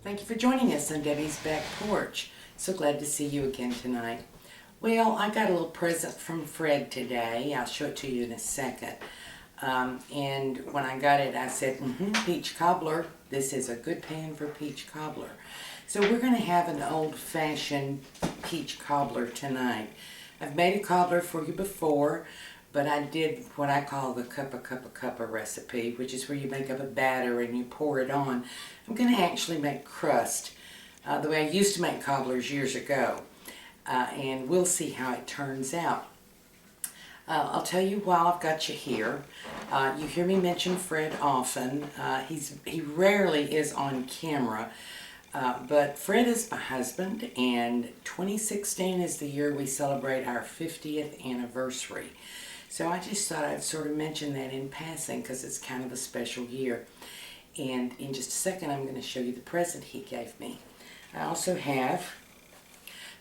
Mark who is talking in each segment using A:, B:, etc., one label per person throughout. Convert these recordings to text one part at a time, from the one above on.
A: Thank you for joining us on Debbie's Back Porch. So glad to see you again tonight. Well, I got a little present from Fred today. I'll show it to you in a second. And when I got it, I said, peach cobbler. This is a good pan for peach cobbler. So we're going to have an old-fashioned peach cobbler tonight. I've made a cobbler for you before, but I did what I call the cuppa recipe, which is where you make up a batter and you pour it on. I'm going to actually make crust the way I used to make cobblers years ago, and we'll see how it turns out. I'll tell you while I've got you here. You hear me mention Fred often. He rarely is on camera, but Fred is my husband, and 2016 is the year we celebrate our 50th anniversary. So I just thought I'd sort of mention that in passing because it's kind of a special year. And in just a second, I'm going to show you the present he gave me. I also have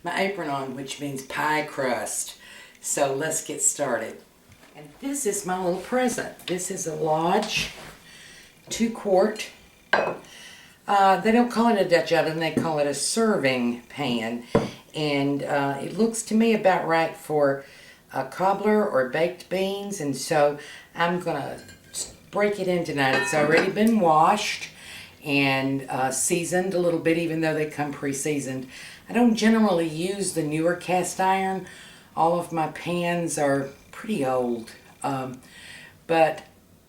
A: my apron on, which means pie crust. So let's get started. And this is my little present. This is a Lodge 2-quart. They don't call it a Dutch oven, they call it a serving pan. And it looks to me about right for a cobbler or baked beans, and so I'm going to break it in tonight. It's already been washed and seasoned a little bit, even though they come pre-seasoned. I don't generally use the newer cast iron. All of my pans are pretty old, but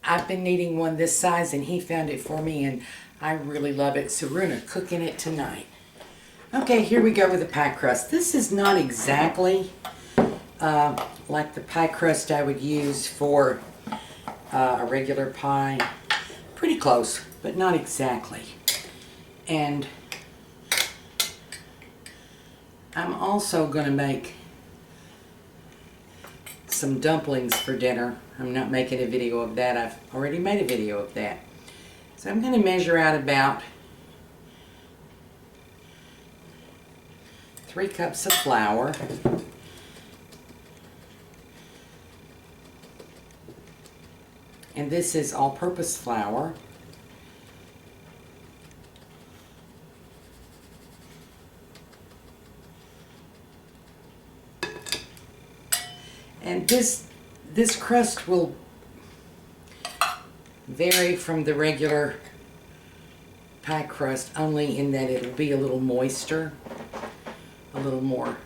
A: I've been needing one this size, and he found it for me, and I really love it, so we're going to cook in it tonight. Okay, here we go with the pie crust. This is not exactly like the pie crust I would use for a regular pie. Pretty close, but not exactly. And I'm also going to make some dumplings for dinner. I'm not making a video of that. I've already made a video of that. So I'm going to measure out about 3 cups of flour. And this is all-purpose flour. And this crust will vary from the regular pie crust only in that it'll be a little moister, a little more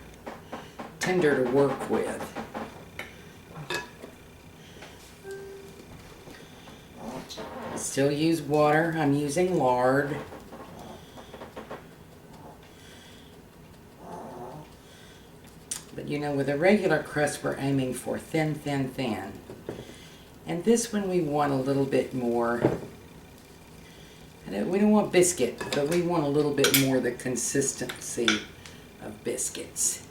A: tender to work with. Still use water. I'm using lard. But you know, with a regular crust, we're aiming for thin, thin, thin. And this one we want a little bit more. We don't want biscuit, but we want a little bit more the consistency of biscuits.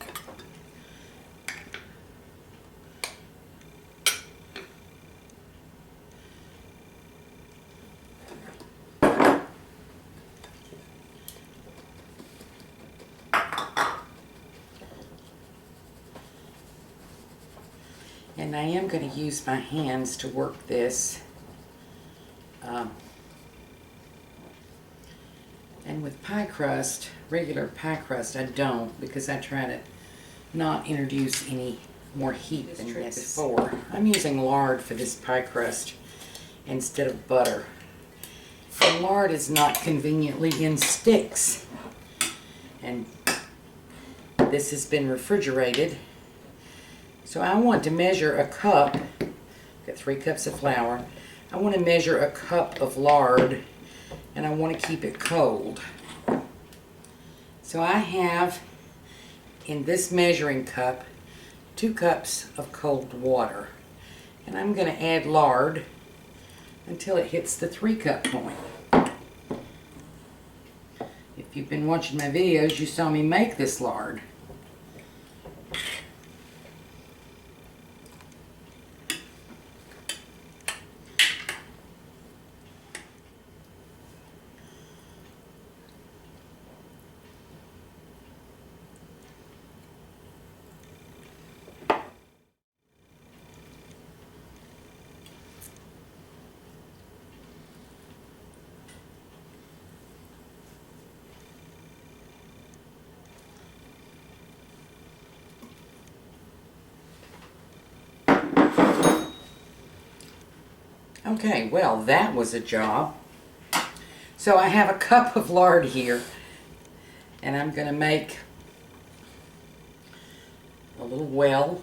A: And I am going to use my hands to work this. And with pie crust, regular pie crust, I don't, because I try to not introduce any more heat than this before. I'm using lard for this pie crust instead of butter. And lard is not conveniently in sticks. And this has been refrigerated. So I want to measure a cup. Got 3 cups of flour. I want to measure a cup of lard, and I want to keep it cold. So I have in this measuring cup 2 cups of cold water, and I'm going to add lard until it hits the 3-cup point. If you've been watching my videos, you saw me make this lard. Okay, well, that was a job. So I have a cup of lard here, and I'm going to make a little well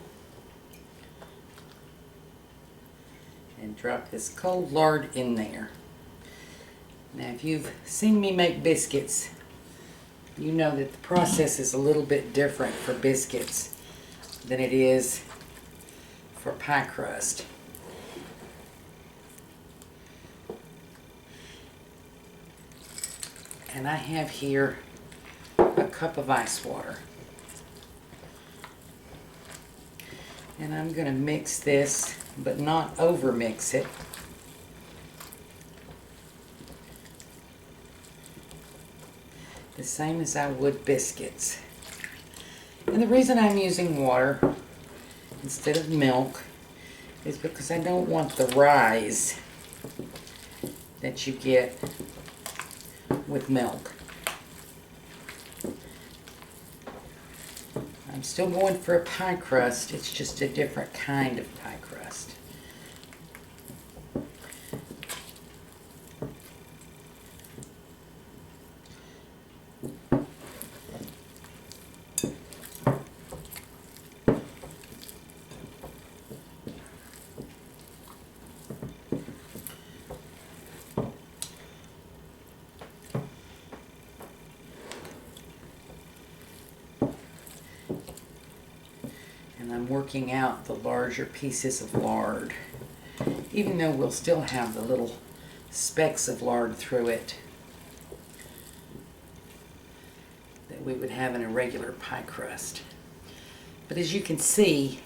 A: and drop this cold lard in there. Now, if you've seen me make biscuits, you know that the process is a little bit different for biscuits than it is for pie crust. And I have here a cup of ice water. And I'm going to mix this, but not over mix it. The same as I would biscuits. And the reason I'm using water instead of milk is because I don't want the rise that you get with milk. I'm still going for a pie crust, it's just a different kind of pie crust. And I'm working out the larger pieces of lard, even though we'll still have the little specks of lard through it that we would have in a regular pie crust. But as you can see,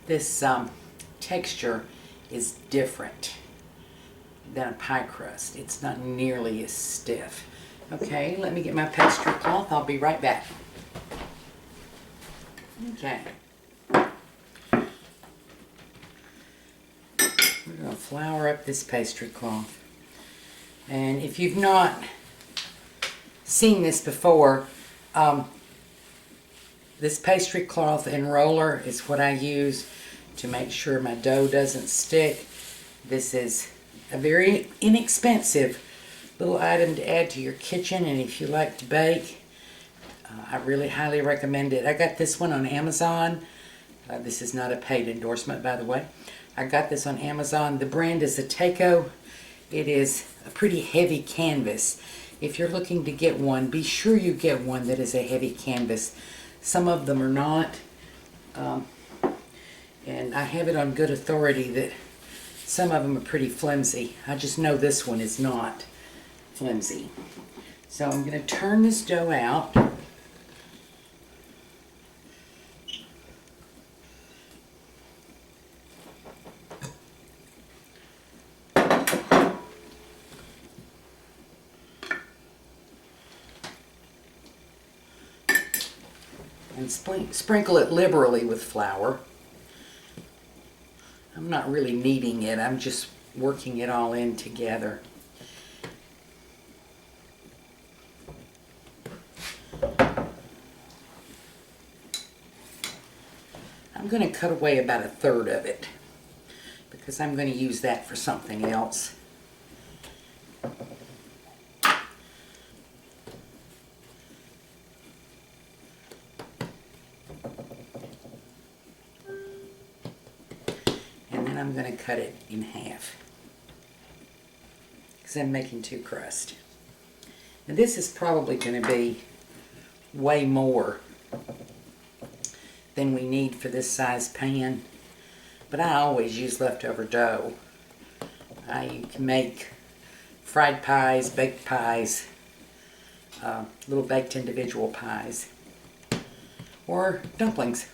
A: this texture is different than a pie crust. It's not nearly as stiff. Okay, let me get my pastry cloth. I'll be right back. Okay. We're going to flour up this pastry cloth. And if you've not seen this before, this pastry cloth and roller is what I use to make sure my dough doesn't stick. This is a very inexpensive little item to add to your kitchen, and if you like to bake, I really highly recommend it. I got this one on Amazon. This is not a paid endorsement, by the way. I got this on Amazon. The brand is Ateco. It is a pretty heavy canvas. If you're looking to get one, be sure you get one that is a heavy canvas. Some of them are not. And I have it on good authority that some of them are pretty flimsy. I just know this one is not flimsy. So I'm going to turn this dough out. And sprinkle it liberally with flour. I'm not really kneading it, I'm just working it all in together. I'm going to cut away about 1/3 of it because I'm going to use that for something else. I'm going to cut it in half because I'm making 2 crusts. And this is probably going to be way more than we need for this size pan, but I always use leftover dough. You can make fried pies, baked pies, little baked individual pies, or dumplings.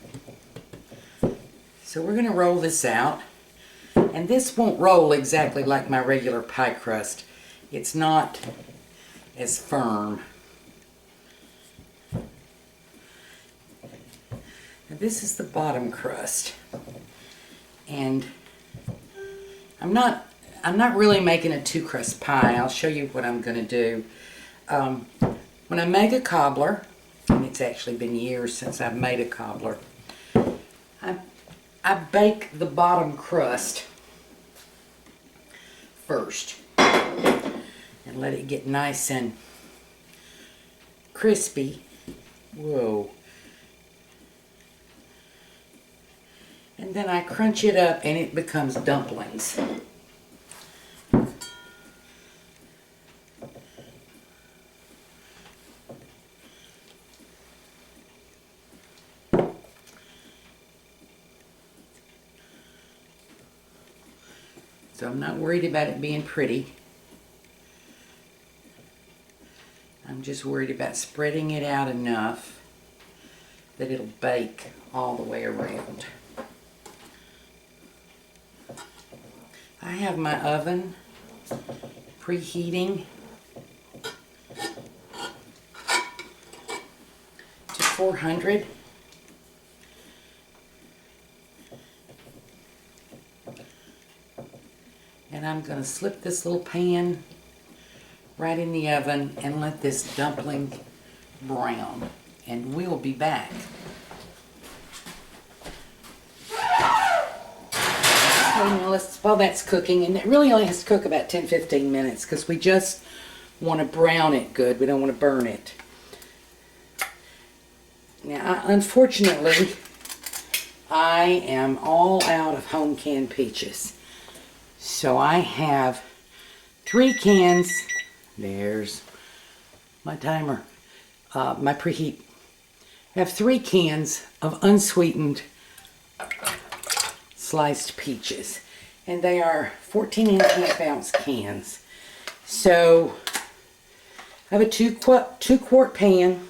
A: So we're going to roll this out. And this won't roll exactly like my regular pie crust. It's not as firm. Now this is the bottom crust. And I'm not really making a 2-crust pie. I'll show you what I'm going to do. When I make a cobbler, and it's actually been years since I've made a cobbler, I I bake the bottom crust first and let it get nice and crispy. Whoa. And then I crunch it up and it becomes dumplings. So I'm not worried about it being pretty. I'm just worried about spreading it out enough that it'll bake all the way around. I have my oven preheating to 400. And I'm going to slip this little pan right in the oven and let this dumpling brown. And we'll be back. Okay, now while that's cooking, and it really only has to cook about 10-15 minutes because we just want to brown it good. We don't want to burn it. Now, unfortunately, I am all out of home canned peaches. So I have 3 cans. There's my timer, my preheat. I have 3 cans of unsweetened sliced peaches. And they are 14.5 ounce cans. So I have a 2 quart pan.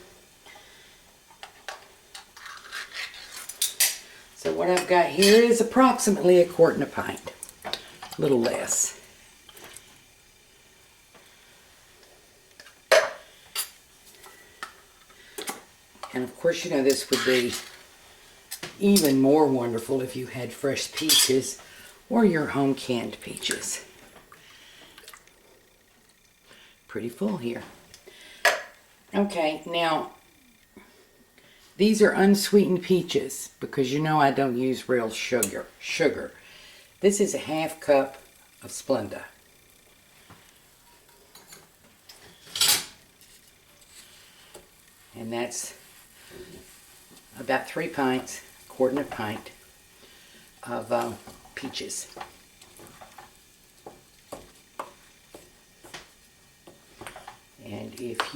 A: So what I've got here is approximately 1 pint. A little less. And of course, you know, this would be even more wonderful if you had fresh peaches or your home canned peaches. Pretty full here. Okay, now these are unsweetened peaches because you know I don't use real sugar. This is a 1/2 cup of Splenda. And that's about 3 pints, 1/4 pint of peaches. And if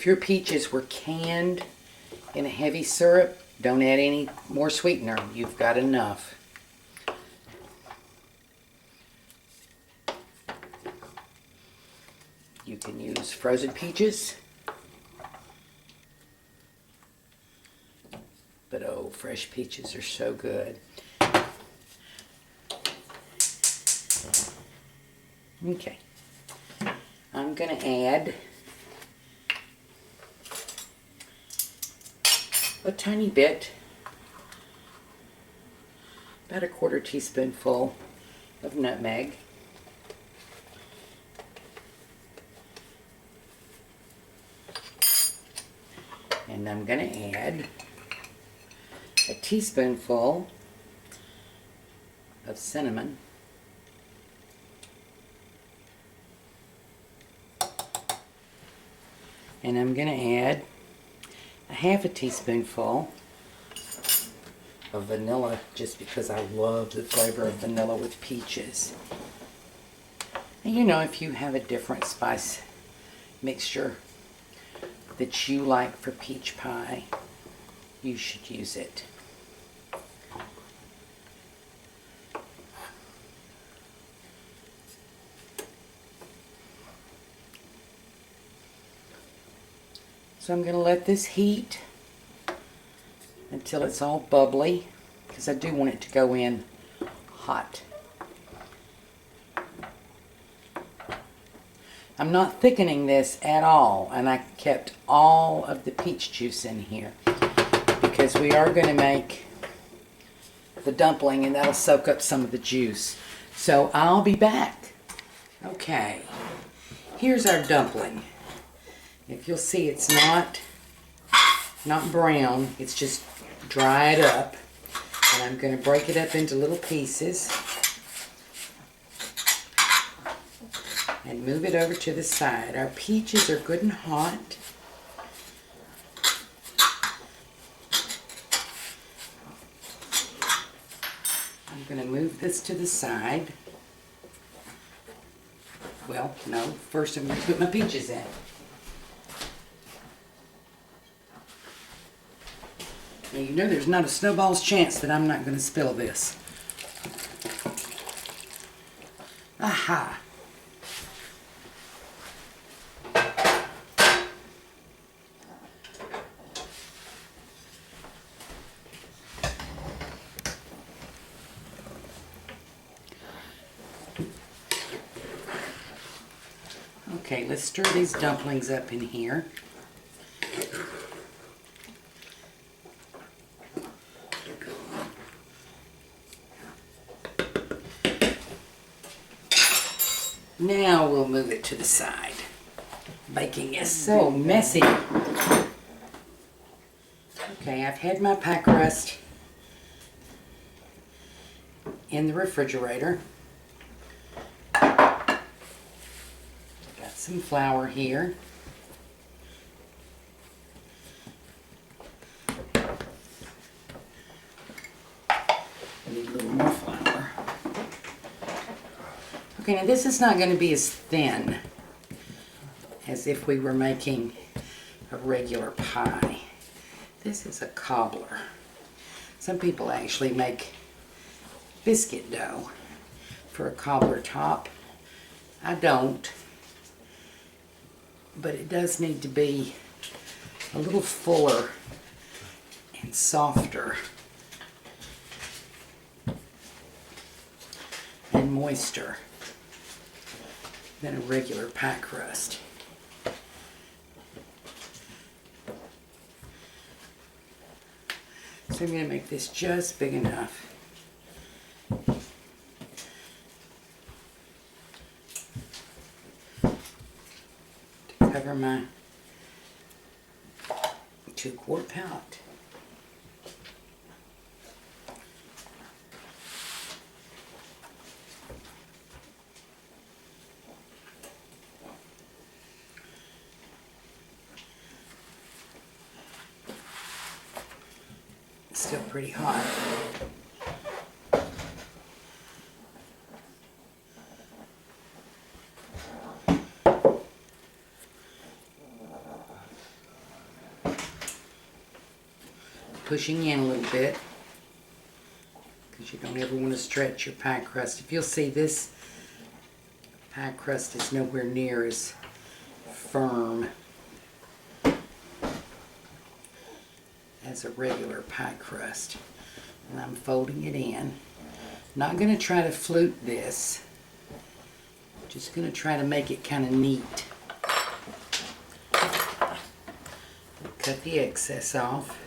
A: your peaches were canned in a heavy syrup, don't add any more sweetener. You've got enough. You can use frozen peaches. But oh, fresh peaches are so good. Okay. I'm going to add a tiny bit, about 1/4 teaspoonful of nutmeg. And I'm going to add a teaspoonful of cinnamon. And I'm going to add a 1/2 teaspoonful of vanilla, just because I love the flavor of vanilla with peaches. And you know, if you have a different spice mixture that you like for peach pie, you should use it. So I'm going to let this heat until it's all bubbly, because I do want it to go in hot. I'm not thickening this at all, and I kept all of the peach juice in here because we are going to make the dumpling and that'll soak up some of the juice. So I'll be back. Okay, here's our dumpling. If you'll see, it's not brown, it's just dried up. And I'm going to break it up into little pieces and move it over to the side. Our peaches are good and hot. I'm going to move this to the side. Well, no, first I'm going to put my peaches in. Now, you know there's not a snowball's chance that I'm not going to spill this. Aha! Okay, let's stir these dumplings up in here. Now we'll move it to the side. Baking is so messy. Okay, I've had my pie crust in the refrigerator. Got some flour here. I need a little more flour. Okay, now this is not going to be as thin as if we were making a regular pie. This is a cobbler. Some people actually make biscuit dough for a cobbler top. I don't, but it does need to be a little fuller and softer and moister than a regular pie crust. So I'm going to make this just big enough to cover my 2-quart pallet. Still pretty hot. Pushing in a little bit because you don't ever want to stretch your pie crust. If you'll see, this pie crust is nowhere near as firm as a regular pie crust. And I'm folding it in. Not going to try to flute this. Just going to try to make it kind of neat. Cut the excess off.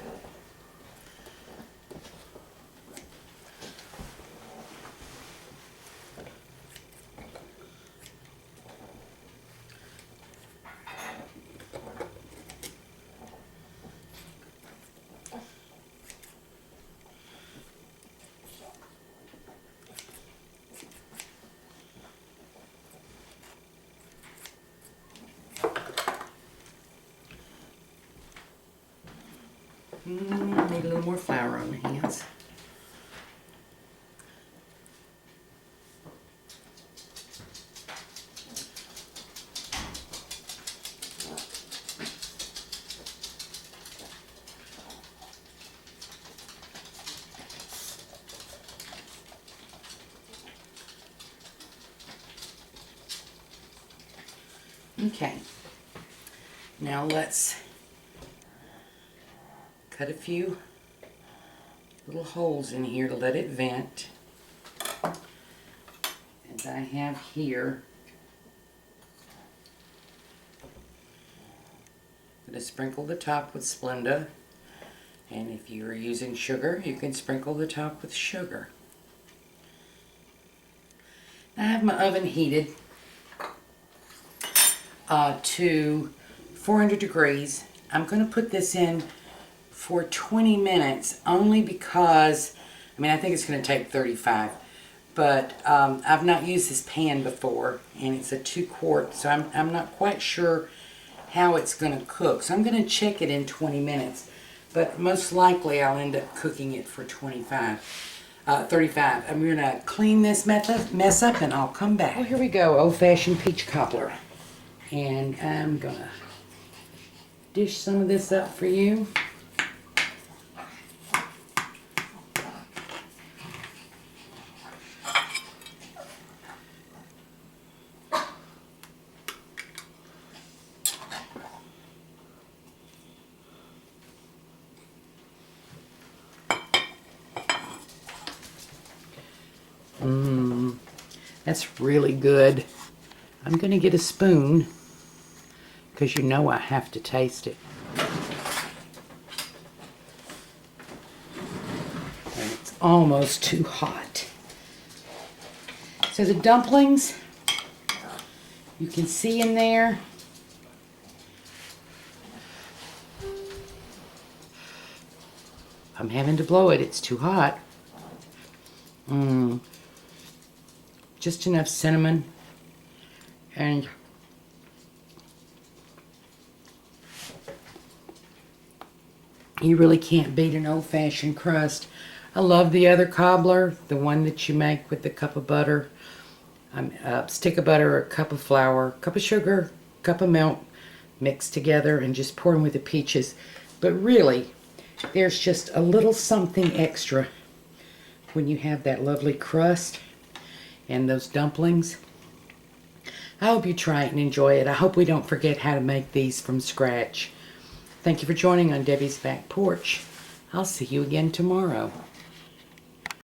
A: Need a little more flour on the hands. Okay, now let's cut a few little holes in here to let it vent. And I have here, I'm going to sprinkle the top with Splenda. And if you're using sugar, you can sprinkle the top with sugar. I have my oven heated to 400 degrees. I'm going to put this in for 20 minutes only because I mean, I think it's going to take 35. But I've not used this pan before, and it's a 2-quart, so I'm not quite sure how it's going to cook. So I'm going to check it in 20 minutes. But most likely I'll end up cooking it for 35. I'm going to clean this mess up and I'll come back. Well, here we go, old-fashioned peach cobbler. And I'm going to dish some of this up for you. That's really good. I'm going to get a spoon because you know I have to taste it. And it's almost too hot. So the dumplings, you can see in there. I'm having to blow it. It's too hot. Just enough cinnamon, and you really can't beat an old-fashioned crust. I love the other cobbler, the one that you make with the cup of butter, a stick of butter, a cup of flour, a cup of sugar, a cup of milk, mixed together and just pour them with the peaches. But really, there's just a little something extra when you have that lovely crust and those dumplings. I hope you try it and enjoy it. I hope we don't forget how to make these from scratch. Thank you for joining on Debbie's Back Porch. I'll see you again tomorrow.